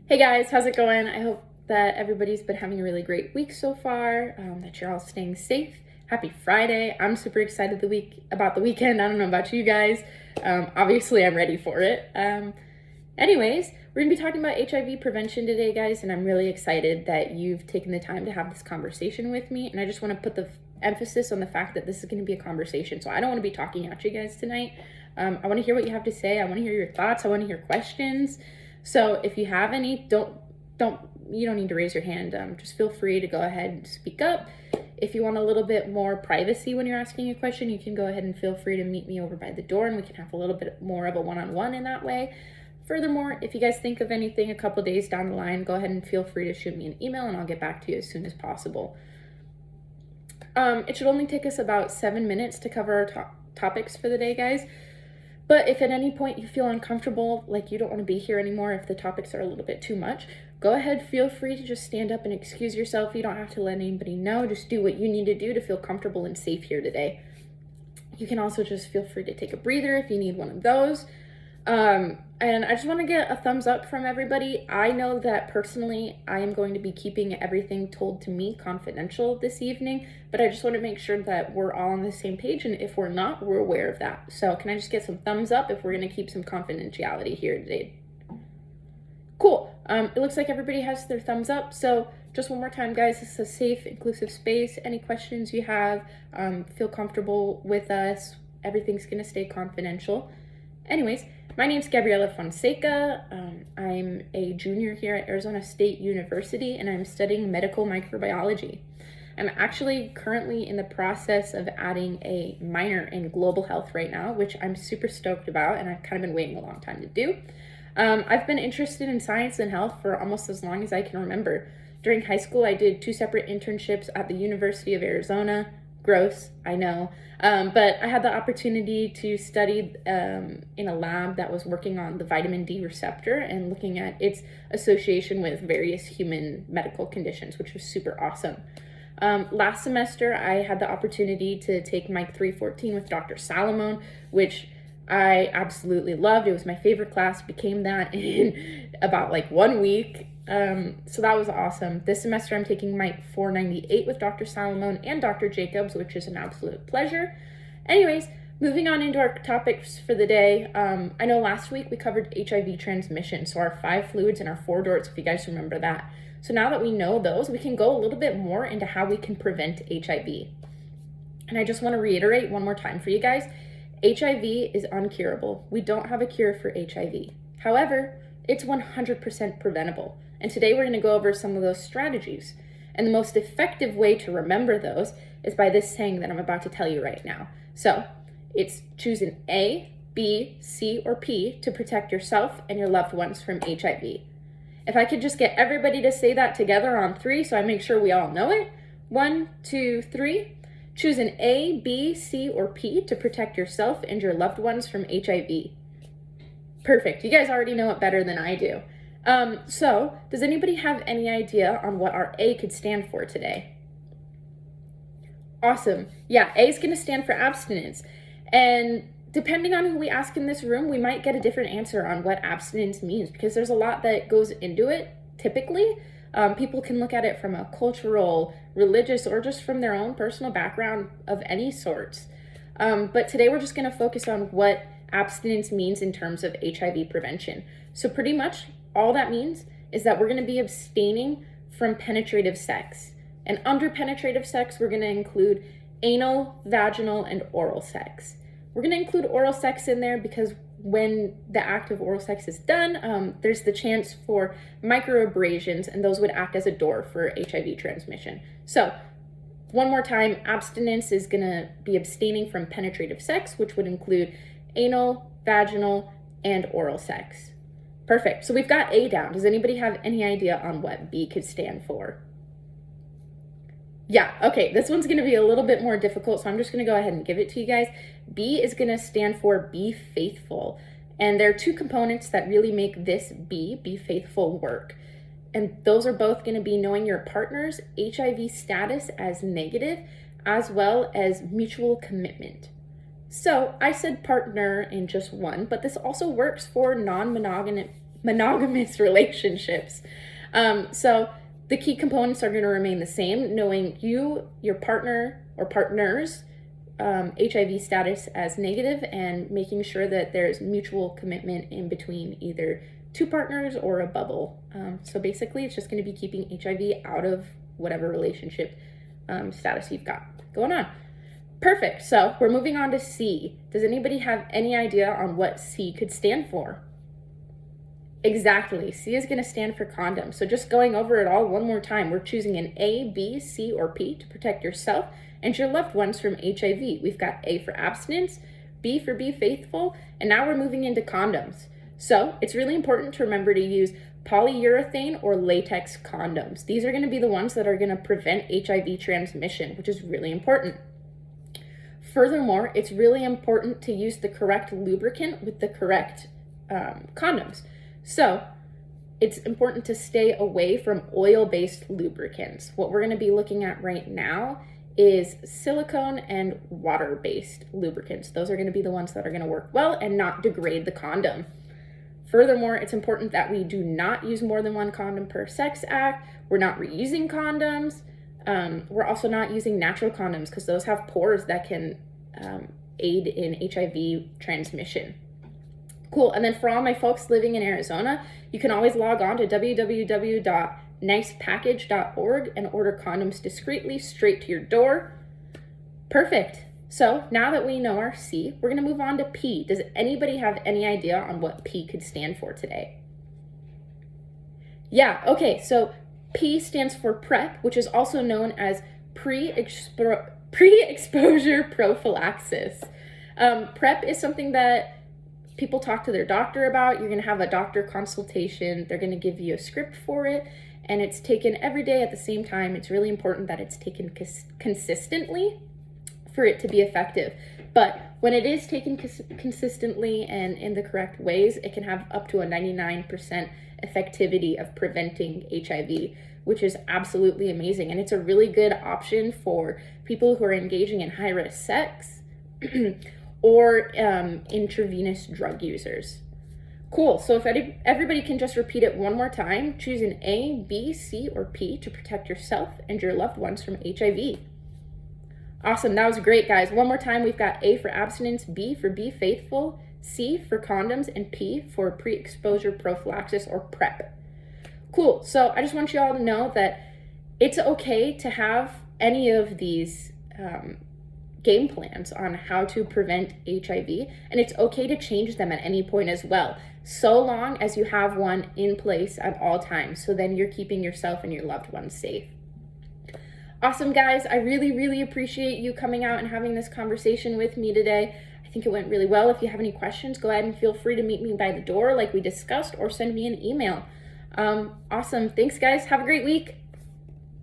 Hey guys, how's it going? I hope that everybody's been having a really great week so far, that you're all staying safe. Happy Friday. I'm super excited about the weekend. I don't know about you guys. Obviously, I'm ready for it. Anyways, we're going to be talking about HIV prevention today, guys, and I'm really excited that you've taken the time to have this conversation with me. And I just want to put the emphasis on the fact that this is going to be a conversation. So I don't want to be talking at you guys tonight. I want to hear what you have to say. I want to hear your thoughts. I want to hear questions. So if you have any, you don't need to raise your hand. Just feel free to go ahead and speak up. If you want a little bit more privacy when you're asking a question, you can go ahead and feel free to meet me over by the door and we can have a little bit more of a one-on-one in that way. Furthermore, if you guys think of anything a couple days down the line, go ahead and feel free to shoot me an email and I'll get back to you as soon as possible. It should only take us about 7 minutes to cover our topics for the day, guys. But if at any point you feel uncomfortable, like you don't want to be here anymore, if the topics are a little bit too much, go ahead, feel free to just stand up and excuse yourself. You don't have to let anybody know. Just do what you need to do to feel comfortable and safe here today. You can also just feel free to take a breather if you need one of those. And I just want to get a thumbs up from everybody. I know that personally, I am going to be keeping everything told to me confidential this evening, but I just want to make sure that we're all on the same page. And if we're not, we're aware of that. So can I just get some thumbs up if we're going to keep some confidentiality here today? Cool. It looks like everybody has their thumbs up. So just one more time, guys, this is a safe, inclusive space. Any questions you have, feel comfortable with us. Everything's going to stay confidential. Anyways, my name's Gabriela Fonseca. I'm a junior here at Arizona State University, and I'm studying medical microbiology. I'm actually currently in the process of adding a minor in global health right now, which I'm super stoked about, and I've kind of been waiting a long time to do. I've been interested in science and health for almost as long as I can remember. During high school, I did 2 separate internships at the University of Arizona. Gross, I know. But I had the opportunity to study in a lab that was working on the vitamin D receptor and looking at its association with various human medical conditions, which was super awesome. Last semester, I had the opportunity to take Mike 314 with Dr. Salomon, which I absolutely loved. It was my favorite class, became that in about like 1 week. So that was awesome. This semester I'm taking Mike 498 with Dr. Salomon and Dr. Jacobs, which is an absolute pleasure. Anyways, moving on into our topics for the day. I know last week we covered HIV transmission, so our 5 fluids and our 4 DORTs, if you guys remember that. So now that we know those, we can go a little bit more into how we can prevent HIV. And I just want to reiterate one more time for you guys, HIV is uncurable. We don't have a cure for HIV. However, it's 100% preventable. And today we're going to go over some of those strategies. And the most effective way to remember those is by this saying that I'm about to tell you right now. So it's choose an A, B, C, or P to protect yourself and your loved ones from HIV. If I could just get everybody to say that together on 3 so I make sure we all know it. 1, 2, 3. Choose an A, B, C, or P to protect yourself and your loved ones from HIV. Perfect. You guys already know it better than I do. So does anybody have any idea on what our A could stand for today? Awesome. Yeah, A is going to stand for abstinence. And depending on who we ask in this room, we might get a different answer on what abstinence means because there's a lot that goes into it typically. People can look at it from a cultural, religious, or just from their own personal background of any sorts. But today we're just going to focus on what abstinence means in terms of HIV prevention. So pretty much all that means is that we're going to be abstaining from penetrative sex. And under penetrative sex, we're going to include anal, vaginal, and oral sex. We're going to include oral sex in there because when the act of oral sex is done, there's the chance for microabrasions, and those would act as a door for HIV transmission. So one more time, abstinence is going to be abstaining from penetrative sex, which would include anal, vaginal, and oral sex. Perfect. So we've got A down. Does anybody have any idea on what B could stand for? Yeah, okay, this one's going to be a little bit more difficult, so I'm just going to go ahead and give it to you guys. B is going to stand for be faithful. And there are 2 components that really make this be faithful, work. And those are both going to be knowing your partner's HIV status as negative, as well as mutual commitment. So I said partner in just one, but this also works for non-monogamous monogamous relationships. So the key components are going to remain the same, knowing you, your partner or partners, HIV status as negative, and making sure that there's mutual commitment in between either two partners or a bubble. So basically, it's just going to be keeping HIV out of whatever relationship status you've got going on. Perfect. So we're moving on to C. Does anybody have any idea on what C could stand for? Exactly. C is going to stand for condom. So just going over it all one more time, we're choosing an A, B, C, or P to protect yourself and your loved ones from HIV. We've got A for abstinence, B for be faithful, and now we're moving into condoms. So it's really important to remember to use polyurethane or latex condoms. These are going to be the ones that are going to prevent HIV transmission, which is really important. Furthermore, it's really important to use the correct lubricant with the correct condoms. So it's important to stay away from oil-based lubricants. What we're going to be looking at right now is silicone and water-based lubricants. Those are going to be the ones that are going to work well and not degrade the condom. Furthermore, it's important that we do not use more than one condom per sex act. We're not reusing condoms. We're also not using natural condoms because those have pores that can aid in HIV transmission. Cool. And then for all my folks living in Arizona, you can always log on to www.nicepackage.org and order condoms discreetly straight to your door. Perfect. So now that we know our C, we're going to move on to P. Does anybody have any idea on what P could stand for today? Yeah, okay, so P stands for PrEP, which is also known as pre-exposure prophylaxis. PrEP is something that people talk to their doctor about. You're going to have a doctor consultation. They're going to give you a script for it, and it's taken every day at the same time. It's really important that it's taken consistently for it to be effective. But when it is taken consistently and in the correct ways, it can have up to a 99% effectivity of preventing HIV, which is absolutely amazing. And it's a really good option for people who are engaging in high-risk sex or intravenous drug users. Cool. So if everybody can just repeat it one more time, choose an A, B, C, or P to protect yourself and your loved ones from HIV. Awesome. That was great, guys. One more time, we've got A for abstinence, B for be faithful, C for condoms, and P for pre-exposure prophylaxis or PrEP. Cool. So I just want you all to know that it's okay to have any of these game plans on how to prevent HIV, and it's okay to change them at any point as well, so long as you have one in place at all times. So then you're keeping yourself and your loved ones safe. Awesome, guys. I really, really appreciate you coming out and having this conversation with me today. I think it went really well. If you have any questions, go ahead and feel free to meet me by the door like we discussed, or send me an email. Awesome. Thanks, guys. Have a great week.